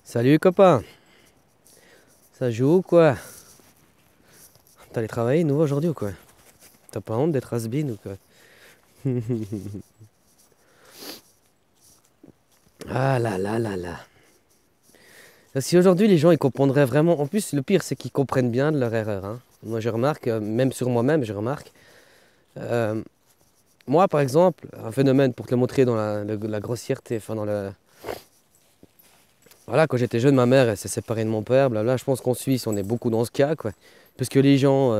Salut copain, ça joue ou quoi? T'es allé travailler nouveau aujourd'hui ou quoi? T'as pas honte d'être has-been ou quoi? Ah là là là là. Si aujourd'hui les gens ils comprendraient vraiment, en plus le pire c'est qu'ils comprennent bien de leur erreur, hein. Moi je remarque, même sur moi-même je remarque. Euh, Moi par exemple, un phénomène pour te le montrer dans la grossièreté, enfin dans le... Voilà, quand j'étais jeune ma mère elle s'est séparée de mon père, blabla, je pense qu'en Suisse on est beaucoup dans ce cas quoi. Parce que les gens,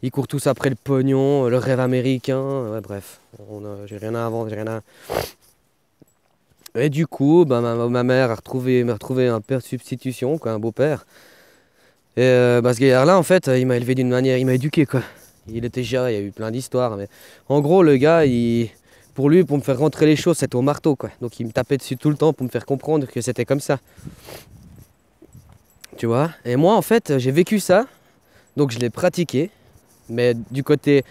ils courent tous après le pognon, le rêve américain, ouais, bref. J'ai rien à inventer, j'ai rien à... Et du coup, bah, ma mère m'a retrouvé un père de substitution, quoi, un beau-père. Et bah, ce gaillard-là, en fait, il m'a élevé d'une manière, il m'a éduqué, quoi. Il était déjà, il y a eu plein d'histoires, mais en gros, le gars, pour lui, pour me faire rentrer les choses, c'était au marteau, quoi. Donc il me tapait dessus tout le temps pour me faire comprendre que c'était comme ça, tu vois. Et moi, en fait, j'ai vécu ça, donc je l'ai pratiqué, mais du côté,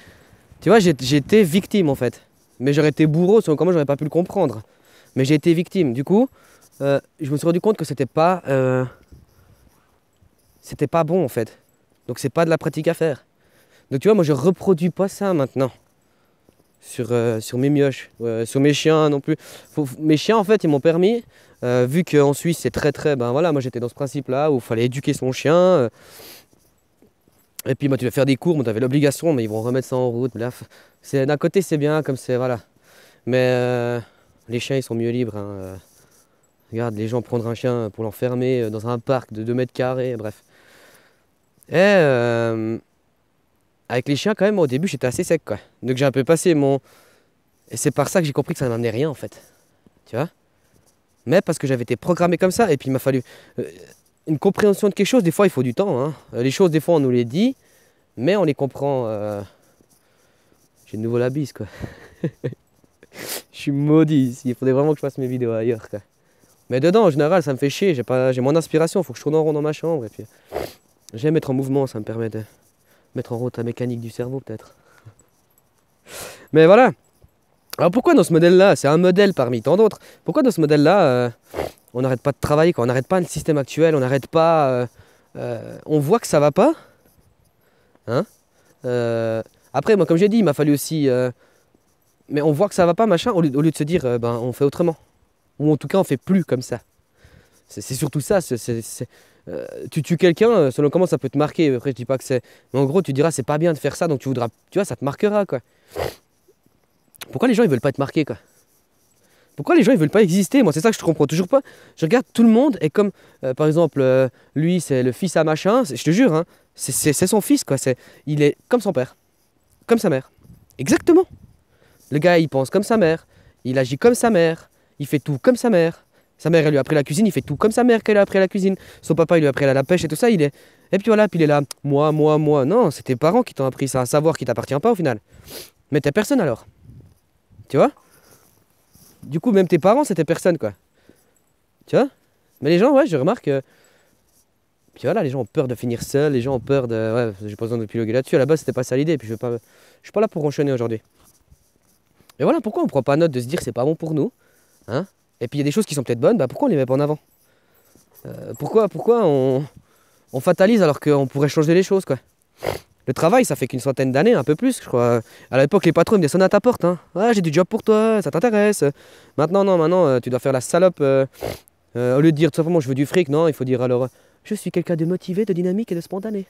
tu vois, j'ai été victime, en fait. Mais j'aurais été bourreau, selon comment j'aurais pas pu le comprendre. Mais j'ai été victime. Du coup, je me suis rendu compte que c'était pas bon en fait. Donc c'est pas de la pratique à faire. Donc tu vois, moi je reproduis pas ça maintenant sur mes mioches, sur mes chiens non plus. Mes chiens en fait ils m'ont permis, vu qu'en Suisse c'est très, ben voilà, moi j'étais dans ce principe là où il fallait éduquer son chien. Et puis moi tu vas faire des cours, moi tu avais l'obligation, mais ils vont remettre ça en route. Bref, d'un côté c'est bien comme c'est voilà. Mais les chiens ils sont mieux libres, hein. Regarde, les gens prendre un chien pour l'enfermer dans un parc de 2 mètres carrés, bref. Et avec les chiens, quand même, au début, j'étais assez sec, quoi. Donc j'ai un peu passé mon... Et c'est par ça que j'ai compris que ça n'amenait rien, en fait. Tu vois? Mais parce que j'avais été programmé comme ça, et puis il m'a fallu euh, une compréhension de quelque chose. Des fois, il faut du temps, hein. Les choses, des fois, on nous les dit, mais on les comprend. J'ai de nouveau la bise, quoi. Je suis maudit ici. Il faudrait vraiment que je fasse mes vidéos ailleurs, quoi. Mais dedans, en général, ça me fait chier. J'ai moins d'inspiration. Faut que je tourne en rond dans ma chambre. Et puis, j'aime être en mouvement. Ça me permet de mettre en route la mécanique du cerveau, peut-être. Mais voilà. Alors pourquoi dans ce modèle-là, c'est un modèle parmi tant d'autres, pourquoi dans ce modèle-là, on n'arrête pas de travailler, quoi, on n'arrête pas le système actuel, on n'arrête pas... on voit que ça va pas, hein. Euh, Après, moi, comme j'ai dit, il m'a fallu aussi... mais on voit que ça va pas, machin, au lieu de se dire, ben, on fait autrement. Ou en tout cas, on fait plus comme ça. C'est surtout ça. Tu tues quelqu'un, selon comment ça peut te marquer. Après, je dis pas que c'est... Mais en gros, tu diras, c'est pas bien de faire ça, donc tu voudras... Tu vois, ça te marquera, quoi. Pourquoi les gens, ils veulent pas être marqués, quoi? Pourquoi les gens ils veulent pas exister? Moi, c'est ça que je comprends toujours pas. Je regarde tout le monde et comme par exemple lui c'est le fils à machin, je te jure, hein, c'est son fils quoi. Il est comme son père, comme sa mère. Exactement. Le gars il pense comme sa mère, il agit comme sa mère, il fait tout comme sa mère. Sa mère elle lui a appris la cuisine, il fait tout comme sa mère qu'elle a appris la cuisine. Son papa il lui a appris la pêche et tout ça, il est. Et puis voilà, puis il est là, moi. Non, c'est tes parents qui t'ont appris ça, un savoir qui t'appartient pas au final. Mais t'es personne alors. Tu vois? Du coup, même tes parents, c'était personne quoi. Tu vois? Mais les gens, ouais, je remarque. Puis voilà, les gens ont peur de finir seuls, les gens ont peur de. Ouais, j'ai pas besoin de piloguer là-dessus. À la base, c'était pas ça l'idée. Puis je suis pas là pour enchaîner aujourd'hui. Et voilà, pourquoi on prend pas note de se dire que c'est pas bon pour nous, hein? Et puis il y a des choses qui sont peut-être bonnes, bah pourquoi on les met pas en avant? Pourquoi on fatalise alors qu'on pourrait changer les choses, quoi? Le travail, ça fait qu'une centaine d'années, un peu plus, je crois. À l'époque, les patrons ils me sonnaient à ta porte, hein. Ouais, j'ai du job pour toi, ça t'intéresse. Maintenant, non, maintenant, tu dois faire la salope. Au lieu de dire tout simplement je veux du fric, non, il faut dire alors je suis quelqu'un de motivé, de dynamique et de spontané.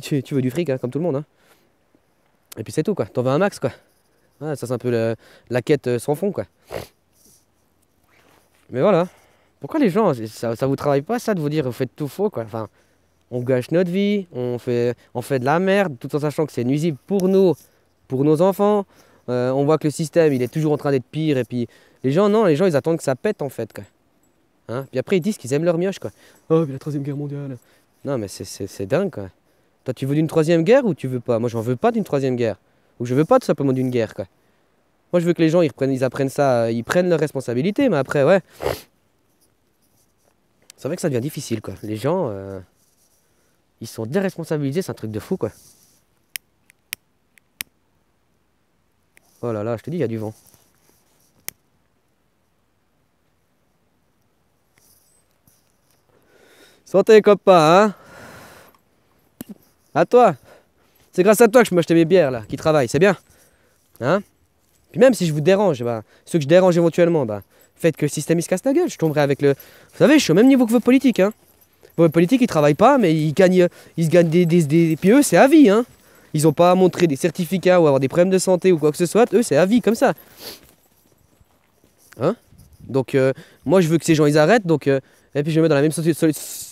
Tu veux du fric, hein, comme tout le monde, hein. Et puis c'est tout, quoi. T'en veux un max, quoi. Ouais, ça, c'est un peu la quête sans fond, quoi. Mais voilà. Pourquoi les gens, ça vous travaille pas, ça, de vous dire vous faites tout faux, quoi. Enfin, on gâche notre vie, on fait de la merde, tout en sachant que c'est nuisible pour nos enfants. On voit que le système, il est toujours en train d'être pire. Et puis, les gens, non, les gens, ils attendent que ça pète, en fait, quoi. Hein, puis après, ils disent qu'ils aiment leur mioche, quoi. Oh, mais la troisième guerre mondiale. Non, mais c'est dingue, quoi. Toi, tu veux d'une troisième guerre ou tu veux pas? Moi, j'en veux pas d'une troisième guerre. Ou je veux pas tout simplement d'une guerre, quoi. Moi, je veux que les gens, ils apprennent ça, ils prennent leurs responsabilités, mais après, ouais. C'est vrai que ça devient difficile, quoi. Les gens, ils sont déresponsabilisés, c'est un truc de fou, quoi. Oh là là, je te dis, il y a du vent. Santé, copain, hein. À toi. C'est grâce à toi que je peux m'acheter mes bières, là, qui travaillent, c'est bien. Hein. Puis même si je vous dérange, bah, ceux que je dérange éventuellement, bah, faites que le système il se casse la gueule. Je tomberai avec le... Vous savez, je suis au même niveau que vos politiques, hein. Vos politiques, ils travaillent pas, mais ils se gagnent des... Puis eux, c'est à vie, hein. Ils ont pas à montrer des certificats ou avoir des problèmes de santé ou quoi que ce soit. Eux, c'est à vie, comme ça. Hein. Donc, moi, je veux que ces gens, ils arrêtent. Donc, et puis, je me mets dans la même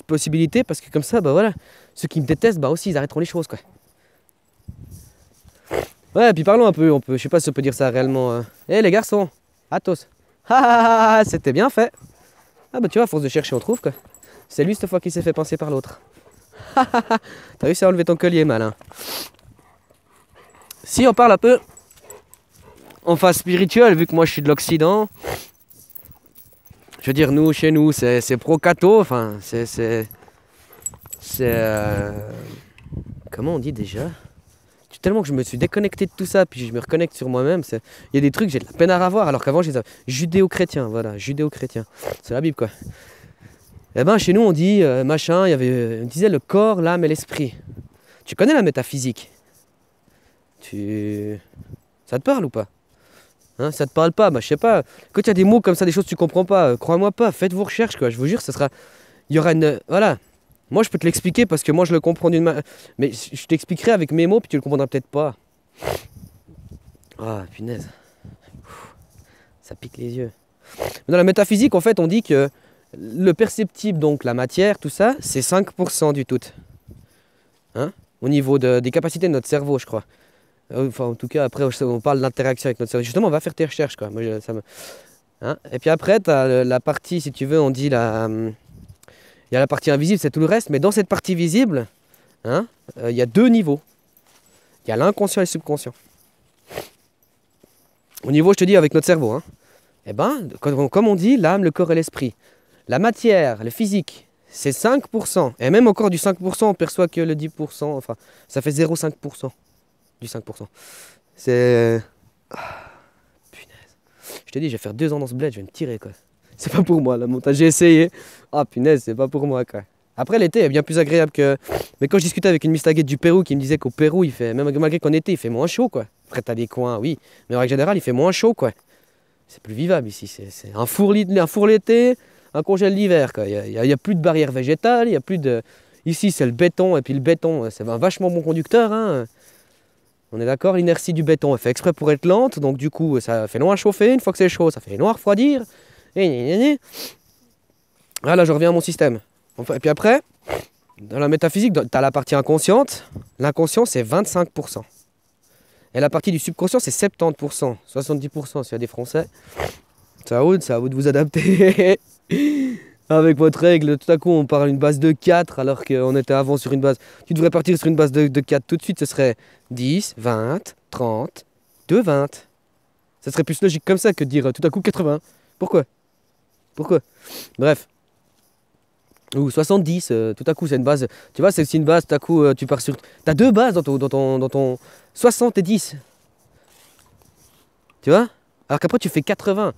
possibilité parce que comme ça, bah voilà, ceux qui me détestent, bah aussi, ils arrêteront les choses, quoi. Ouais, et puis parlons un peu, je sais pas si on peut dire ça réellement. Eh les garçons, Athos. Ah, c'était bien fait. Ah bah tu vois, à force de chercher, on trouve, quoi. C'est lui cette fois qui s'est fait penser par l'autre. T'as réussi à enlever ton collier, malin. Si on parle un peu en phase spirituelle, vu que moi je suis de l'Occident, je veux dire, nous, chez nous, c'est pro-catho, enfin, comment on dit déjà? Tellement que je me suis déconnecté de tout ça, puis je me reconnecte sur moi-même. Il y a des trucs, j'ai de la peine à revoir, alors qu'avant, j'étais judéo-chrétien, voilà, judéo-chrétien. C'est la Bible, quoi. Eh ben, chez nous, on dit, machin, on disait le corps, l'âme et l'esprit. Tu connais la métaphysique? Ça te parle ou pas? Hein, ça te parle pas? Bah, je sais pas. Quand il y a des mots comme ça, des choses que tu comprends pas, crois-moi pas, faites vos recherches, quoi. Je vous jure, il y aura une... Voilà. Moi, je peux te l'expliquer parce que moi, je le comprends d'une manière. Mais je t'expliquerai avec mes mots, puis tu le comprendras peut-être pas. Ah, punaise. Ça pique les yeux. Dans la métaphysique, en fait, on dit que le perceptible, donc la matière, tout ça, c'est 5% du tout. Hein? Au niveau des capacités de notre cerveau, je crois. Enfin, en tout cas, après, on parle d'interaction avec notre cerveau. Justement, on va faire tes recherches, quoi. Moi, hein? Et puis après, tu as la partie, si tu veux, on dit la... Il y a la partie invisible, c'est tout le reste, mais dans cette partie visible, hein, il y a deux niveaux. Il y a l'inconscient et le subconscient. Au niveau, je te dis, avec notre cerveau, hein, eh ben, comme on dit, l'âme, le corps et l'esprit. La matière, le physique, c'est 5%. Et même encore du 5%, on perçoit que le 10%, enfin, ça fait 0,5% du 5%. C'est... Ah, punaise. Je te dis, je vais faire 2 ans dans ce bled, je vais me tirer, quoi. C'est pas pour moi, la montagne. J'ai essayé. Ah, punaise, c'est pas pour moi, quoi. Après, l'été est bien plus agréable que... Mais quand je discutais avec une mistaguette du Pérou qui me disait qu'au Pérou, il fait... Même malgré qu'on était, il fait moins chaud, quoi. Après, t'as des coins, oui. Mais en règle générale, il fait moins chaud, quoi. C'est plus vivable ici. C'est un four l'été, un congèle l'hiver, quoi. Il y a plus de barrière végétale, il y a plus de... Ici, c'est le béton. Et puis le béton, c'est un vachement bon conducteur, hein. On est d'accord, l'inertie du béton, elle fait exprès pour être lente. Donc, du coup, ça fait long à chauffer. Une fois que c'est chaud, ça fait long à refroidir. Ah là, je reviens à mon système. Et puis après, dans la métaphysique, tu as la partie inconsciente. L'inconscient, c'est 25%. Et la partie du subconscient, c'est 70%. 70% s'il y a des Français. C'est à vous de vous adapter. Avec votre règle, tout à coup, on parle d'une base de 4, alors qu'on était avant sur une base... Tu devrais partir sur une base de 4 tout de suite. Ce serait 10, 20, 30, 2, 20. Ça serait plus logique comme ça que de dire tout à coup 80. Pourquoi? Bref. Ou 70, tout à coup c'est une base. Tu vois, c'est aussi une base, tout à coup tu pars sur... T'as 2 bases dans ton 60 et 10. Tu vois? Alors qu'après tu fais 80.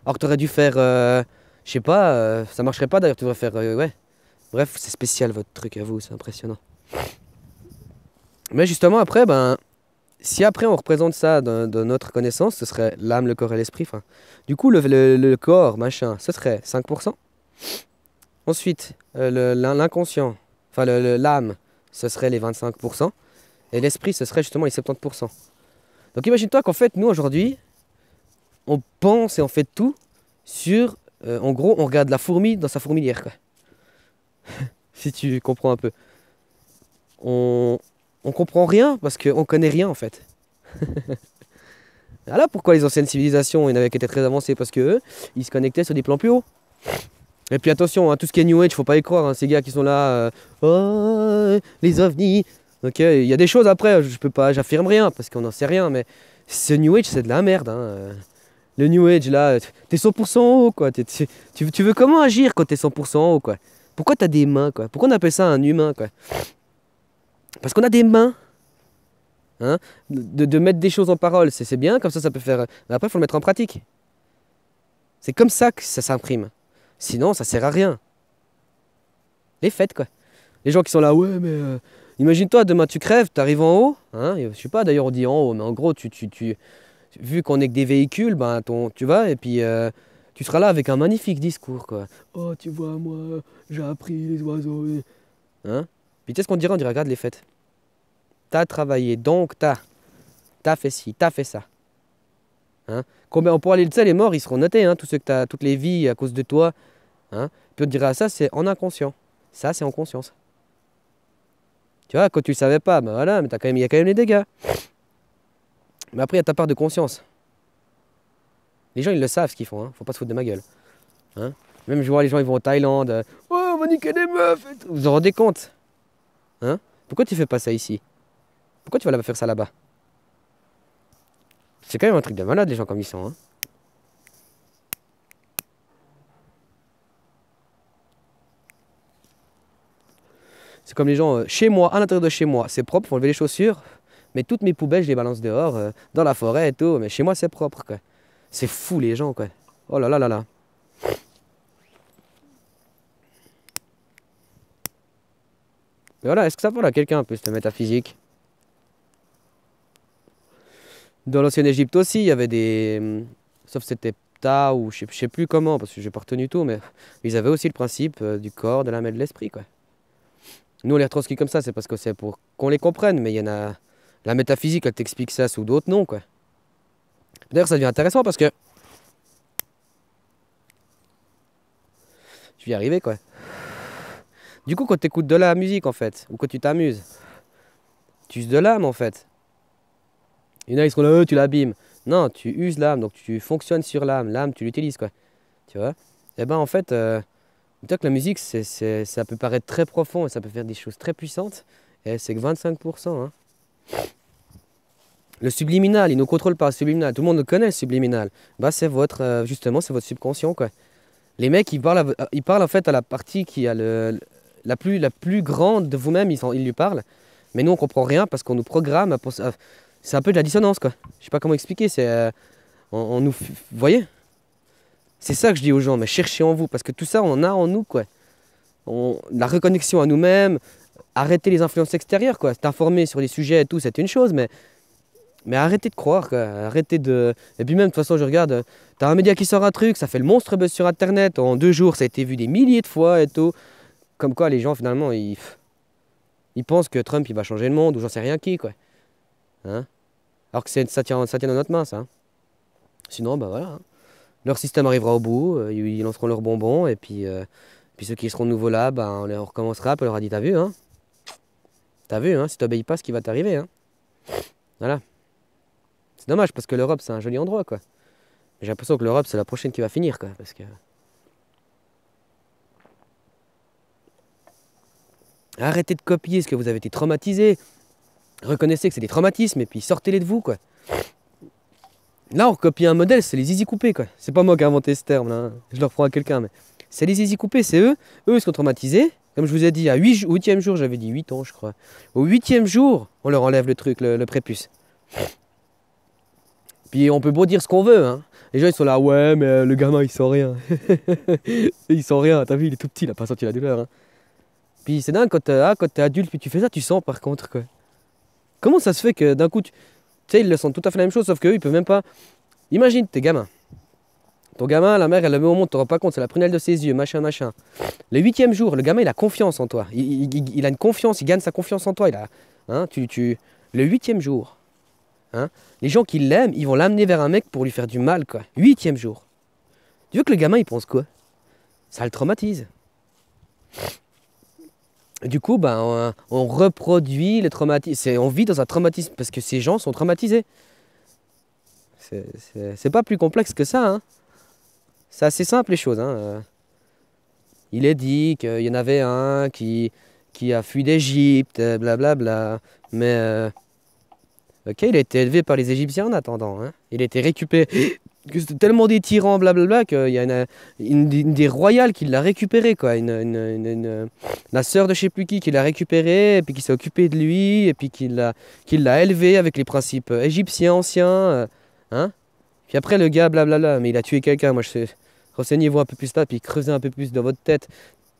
Alors que tu aurais dû faire... je sais pas, ça marcherait pas d'ailleurs, tu devrais faire... ouais. Bref, c'est spécial votre truc à vous, c'est impressionnant. Mais justement après, ben... Si après on représente ça de notre connaissance, ce serait l'âme, le corps et l'esprit. Enfin, du coup, le corps, machin, ce serait 5%. Ensuite, l'inconscient, enfin l'âme, ce serait les 25%. Et l'esprit, ce serait justement les 70%. Donc imagine-toi qu'en fait, nous aujourd'hui, on pense et on fait tout sur... en gros, on regarde la fourmi dans sa fourmilière, quoi. Si tu comprends un peu. On comprend rien parce qu'on connaît rien en fait. Voilà pourquoi les anciennes civilisations ils n'avaient qu'à être très avancées, parce que eux, ils se connectaient sur des plans plus hauts. Et puis attention, hein, tout ce qui est New Age, faut pas y croire, hein, ces gars qui sont là, oh, les ovnis. Ok, il y a des choses après, je peux pas, j'affirme rien parce qu'on n'en sait rien, mais ce New Age c'est de la merde. Hein. Le New Age là, t'es 100% haut quoi. Tu veux comment agir quand t'es 100% haut quoi? Pourquoi t'as des mains quoi? Pourquoi on appelle ça un humain quoi? Parce qu'on a des mains. Hein, de mettre des choses en parole, c'est bien, comme ça peut faire... Mais après, il faut le mettre en pratique. C'est comme ça que ça s'imprime. Sinon, ça sert à rien. Les fêtes, quoi. Les gens qui sont là, ouais, mais imagine-toi, demain tu crèves, tu arrives en haut, hein, je sais pas, d'ailleurs on dit en haut, mais en gros, vu qu'on est que des véhicules, ben, tu vas, et puis tu seras là avec un magnifique discours, quoi. Oh, tu vois, moi, j'ai appris les oiseaux. Hein? Puis tu sais ce qu'on dirait? On dirait, regarde les fêtes. T'as travaillé, donc t'as fait ci, t'as fait ça. Hein? Combien, on pourra aller, tu sais, les morts, ils seront notés, hein, tous ceux que t'as, toutes les vies à cause de toi. Hein? Puis on te dira, ça, c'est en inconscient. Ça, c'est en conscience. Tu vois, quand tu le savais pas, ben voilà, mais il y a quand même les dégâts. Mais après, il y a ta part de conscience. Les gens, ils le savent ce qu'ils font, hein. Faut pas se foutre de ma gueule. Hein? Même je vois les gens, ils vont en Thaïlande. Oh, on va niquer des meufs et tout. Vous vous en rendez compte? Hein? Pourquoi tu fais pas ça ici? Pourquoi tu vas faire ça là-bas? C'est quand même un truc de malade, les gens comme ils sont. Hein? C'est comme les gens, chez moi, à l'intérieur de chez moi, c'est propre, faut enlever les chaussures. Mais toutes mes poubelles, je les balance dehors, dans la forêt et tout. Mais chez moi, c'est propre, quoi. C'est fou, les gens, quoi. Oh là là là là. Mais voilà, est-ce que ça parle à quelqu'un un peu, cette métaphysique? Dans l'ancienne Égypte aussi, il y avait des. Sauf c'était Ptah ou je sais plus comment, parce que j'ai pas retenu tout, mais ils avaient aussi le principe du corps, de l'âme et de l'esprit, quoi. Nous, on les retranscrit comme ça, c'est parce que c'est pour qu'on les comprenne, mais il y en a. La métaphysique, elle t'explique ça sous d'autres noms, quoi. D'ailleurs, ça devient intéressant parce que. Je vais y arriver, quoi. Du coup, quand tu écoutes de la musique, en fait, ou quand tu t'amuses, tu uses de l'âme, en fait. Il y en a, ils seront là, tu l'abîmes. Non, tu uses l'âme, donc tu fonctionnes sur l'âme. L'âme, tu l'utilises, quoi. Tu vois? Et ben, en fait, que la musique, ça peut paraître très profond et ça peut faire des choses très puissantes. Et c'est que 25%, hein. Le subliminal, il nous contrôle par le subliminal. Tout le monde le connaît, le subliminal. Bah, c'est justement, c'est votre subconscient, quoi. Les mecs, ils parlent en fait à la partie qui a la plus grande de vous-même, ils lui parlent. Mais nous, on comprend rien parce qu'on nous programme. C'est un peu de la dissonance, quoi. Je sais pas comment expliquer. Vous voyez? C'est ça que je dis aux gens, mais cherchez en vous, parce que tout ça, on en a en nous, quoi. La reconnexion à nous-mêmes, arrêter les influences extérieures, quoi. T'informer sur les sujets et tout, c'est une chose, mais arrêtez de croire, quoi. Arrêtez de. Et puis même, de toute façon, je regarde, t'as un média qui sort un truc, ça fait le monstre buzz sur Internet, en 2 jours, ça a été vu des milliers de fois et tout. Comme quoi, les gens, finalement, ils pensent que Trump, il va changer le monde, ou j'en sais rien qui, quoi. Hein? Alors que ça tient dans notre main, ça. Hein. Sinon, bah voilà. Hein. Leur système arrivera au bout, ils lanceront leurs bonbons, et puis ceux qui seront nouveaux là, bah, on recommencera, puis on leur a dit, t'as vu, hein, si t'obéis pas, ce qui va t'arriver, hein. Voilà. C'est dommage, parce que l'Europe, c'est un joli endroit, quoi. J'ai l'impression que l'Europe, c'est la prochaine qui va finir, quoi, parce que... Arrêtez de copier ce que vous avez été traumatisé. Reconnaissez que c'est des traumatismes, et puis sortez-les de vous, quoi. Là, on recopie un modèle, c'est les zizi coupés, quoi. C'est pas moi qui ai inventé ce terme, là. Hein. Je le reprends à quelqu'un, mais... C'est les zizi coupés, c'est eux. Eux, ils sont traumatisés. Comme je vous ai dit, au 8e jour, j'avais dit 8 ans, je crois. Au 8e jour, on leur enlève le truc, le prépuce. Puis on peut beau dire ce qu'on veut, hein. Les gens, ils sont là, ouais, mais le gamin, il sent rien. Il sent rien, t'as vu, il est tout petit, il a pas senti la douleur, hein. Puis c'est dingue, quand t'es adulte, puis tu fais ça, tu sens par contre, quoi. Comment ça se fait que d'un coup, tu sais, ils le sentent tout à fait la même chose, sauf qu'eux, ils peuvent même pas... Imagine, t'es gamin. Ton gamin, la mère, elle le met au monde, tu te rends pas compte, c'est la prunelle de ses yeux, machin, machin. Le 8e jour, le gamin, il a confiance en toi. Il a une confiance, il gagne sa confiance en toi. Hein, le 8e jour, hein, les gens qui l'aiment, ils vont l'amener vers un mec pour lui faire du mal, quoi. 8e jour. Tu veux que le gamin, il pense quoi? Ça le traumatise. Du coup, ben, on reproduit le traumatisme. On vit dans un traumatisme parce que ces gens sont traumatisés. C'est pas plus complexe que ça, hein. C'est assez simple les choses. Hein. Il est dit qu'il y en avait un qui a fui d'Égypte, blablabla. Mais ok, il a été élevé par les Égyptiens en attendant. Hein. Il a été récupéré. Que c'était tellement des tyrans, blablabla, qu'il y a une des royales qui l'a récupéré, quoi. La sœur de je sais plus qui l'a récupéré, et puis qui s'est occupée de lui, et puis qui l'a élevé avec les principes égyptiens anciens. Hein. Puis après, le gars, blablabla, mais il a tué quelqu'un. Moi, je sais. Renseignez-vous un peu plus là, puis creusez un peu plus dans votre tête.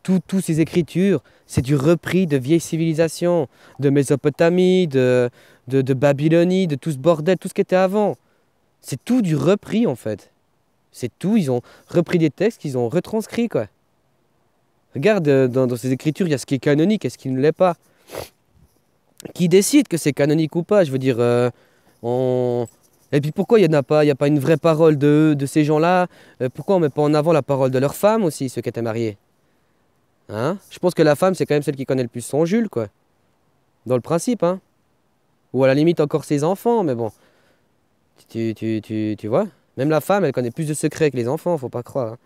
Toutes ces écritures, c'est du repris de vieilles civilisations, de Mésopotamie, de Babylonie, de tout ce bordel, tout ce qui était avant. C'est tout du repris en fait. C'est tout, ils ont repris des textes qu'ils ont retranscrits quoi. Regarde, dans ces écritures, il y a ce qui est canonique et ce qui ne l'est pas. Qui décide que c'est canonique ou pas? Je veux dire, et puis pourquoi il n'y en a pas? Il n'y a pas une vraie parole de ces gens-là? Pourquoi on ne met pas en avant la parole de leurs femmes aussi, ceux qui étaient mariés? Hein? Je pense que la femme, c'est quand même celle qui connaît le plus son Jules, quoi. Dans le principe, hein. Ou à la limite encore ses enfants, mais bon. Tu vois? Même la femme, elle connaît plus de secrets que les enfants, faut pas croire, hein.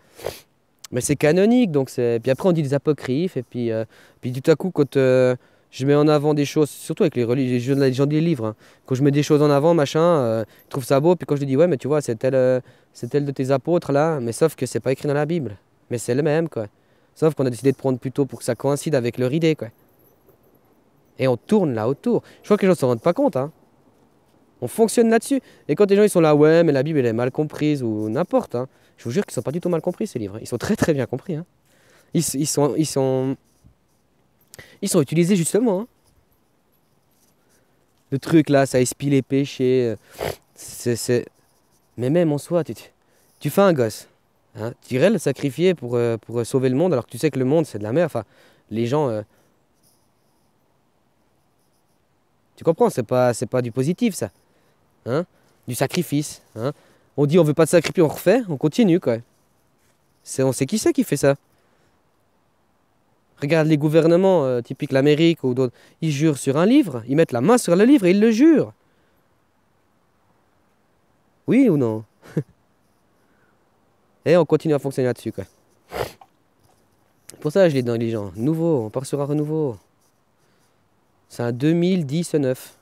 Mais c'est canonique, donc c'est. Puis après, on dit des apocryphes, et puis tout à coup, quand je mets en avant des choses, surtout avec les gens des livres, hein. Quand je mets des choses en avant, machin, ils trouvent ça beau, puis quand je dis, ouais, mais tu vois, c'est tel de tes apôtres là, mais sauf que c'est pas écrit dans la Bible. Mais c'est le même, quoi. Sauf qu'on a décidé de prendre plutôt pour que ça coïncide avec leur idée, quoi. Et on tourne là autour. Je crois que les gens ne s'en rendent pas compte, hein. On fonctionne là-dessus. Et quand les gens ils sont là, ouais, mais la Bible elle est mal comprise ou n'importe, hein. Je vous jure qu'ils sont pas du tout mal compris ces livres. Ils sont très très bien compris, hein. Ils sont utilisés justement, hein. Le truc là, ça expie les péchés. Mais même en soi, tu fais un gosse. Hein, tu irais le sacrifier pour sauver le monde alors que tu sais que le monde c'est de la merde. Enfin, les gens. Tu comprends, c'est pas du positif ça. Hein, du sacrifice. Hein. On dit on veut pas de sacrifice, on refait, on continue quoi. On sait qui c'est qui fait ça. Regarde les gouvernements, typiques l'Amérique ou d'autres, ils jurent sur un livre, ils mettent la main sur le livre et ils le jurent. Oui ou non? Et on continue à fonctionner là-dessus quoi. Pour ça, je l'ai dans les gens. Nouveau, on part sur un renouveau. C'est un 2019.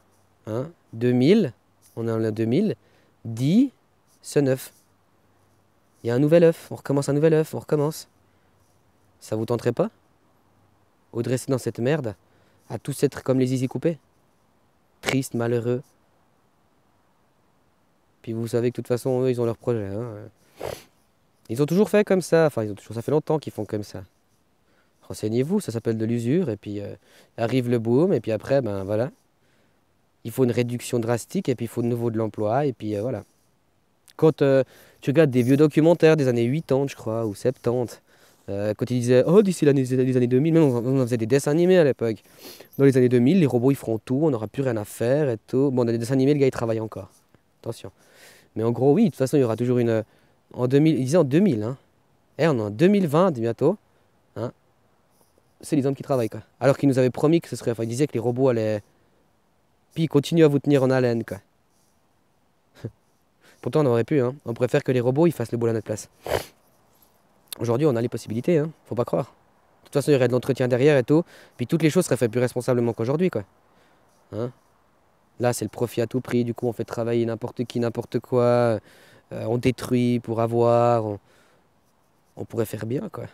Hein? 2000, on est en 2010, ce 9. Il y a un nouvel œuf, on recommence un nouvel œuf, on recommence. Ça vous tenterait pas? Ou de rester dans cette merde, à tous être comme les zizi coupés? Tristes, malheureux. Puis vous savez que de toute façon, eux, ils ont leur projet. Hein. Ils ont toujours fait comme ça, enfin, ça fait longtemps qu'ils font comme ça. Renseignez-vous, ça s'appelle de l'usure, et puis arrive le boom, et puis après, ben voilà. Il faut une réduction drastique, et puis il faut de nouveau de l'emploi, et puis voilà. Quand tu regardes des vieux documentaires des années 80, je crois, ou 70, quand ils disaient, oh, d'ici les années 2000, même on faisait des dessins animés à l'époque. Dans les années 2000, les robots, ils feront tout, on n'aura plus rien à faire, et tout. Bon, dans les dessins animés, le gars, il travaille encore. Attention. Mais en gros, oui, de toute façon, il y aura toujours une... En 2000, ils disaient en 2000, hein. Et on est en 2020, bientôt. Hein. C'est les hommes qui travaillent, quoi. Alors qu'ils nous avaient promis que ce serait... Enfin, ils disaient que les robots allaient... Puis ils continuent à vous tenir en haleine, quoi. Pourtant, on aurait pu, hein. On préfère que les robots, ils fassent le boulot à notre place. Aujourd'hui, on a les possibilités, hein. Faut pas croire. De toute façon, il y aurait de l'entretien derrière et tout. Puis toutes les choses seraient faites plus responsablement qu'aujourd'hui, quoi. Hein. Là, c'est le profit à tout prix. Du coup, on fait travailler n'importe qui, n'importe quoi. On détruit pour avoir. On pourrait faire bien, quoi.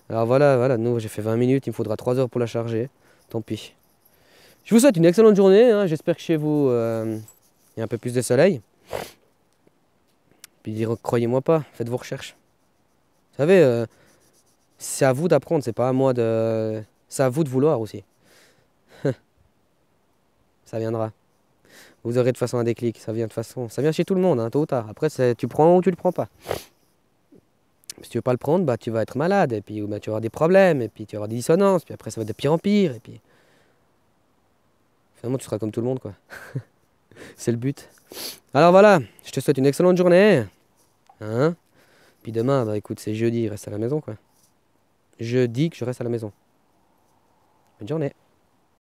Alors voilà, nous, j'ai fait 20 minutes. Il me faudra 3 heures pour la charger. Tant pis. Je vous souhaite une excellente journée, hein. J'espère que chez vous, il y a un peu plus de soleil. Puis croyez-moi pas, faites vos recherches. Vous savez, c'est à vous d'apprendre, c'est pas à moi de... C'est à vous de vouloir aussi. Ça viendra. Vous aurez de toute façon un déclic, ça vient de façon... Ça vient chez tout le monde, hein, tôt ou tard. Après, tu prends ou tu le prends pas. Si tu veux pas le prendre, bah, tu vas être malade, et puis bah, tu vas avoir des problèmes, et puis tu vas avoir des dissonances, puis après ça va être de pire en pire, et puis... Finalement, tu seras comme tout le monde, quoi. C'est le but. Alors voilà, je te souhaite une excellente journée. Hein? Puis demain, bah écoute, c'est jeudi, reste à la maison, quoi. Je dis que je reste à la maison. Bonne journée.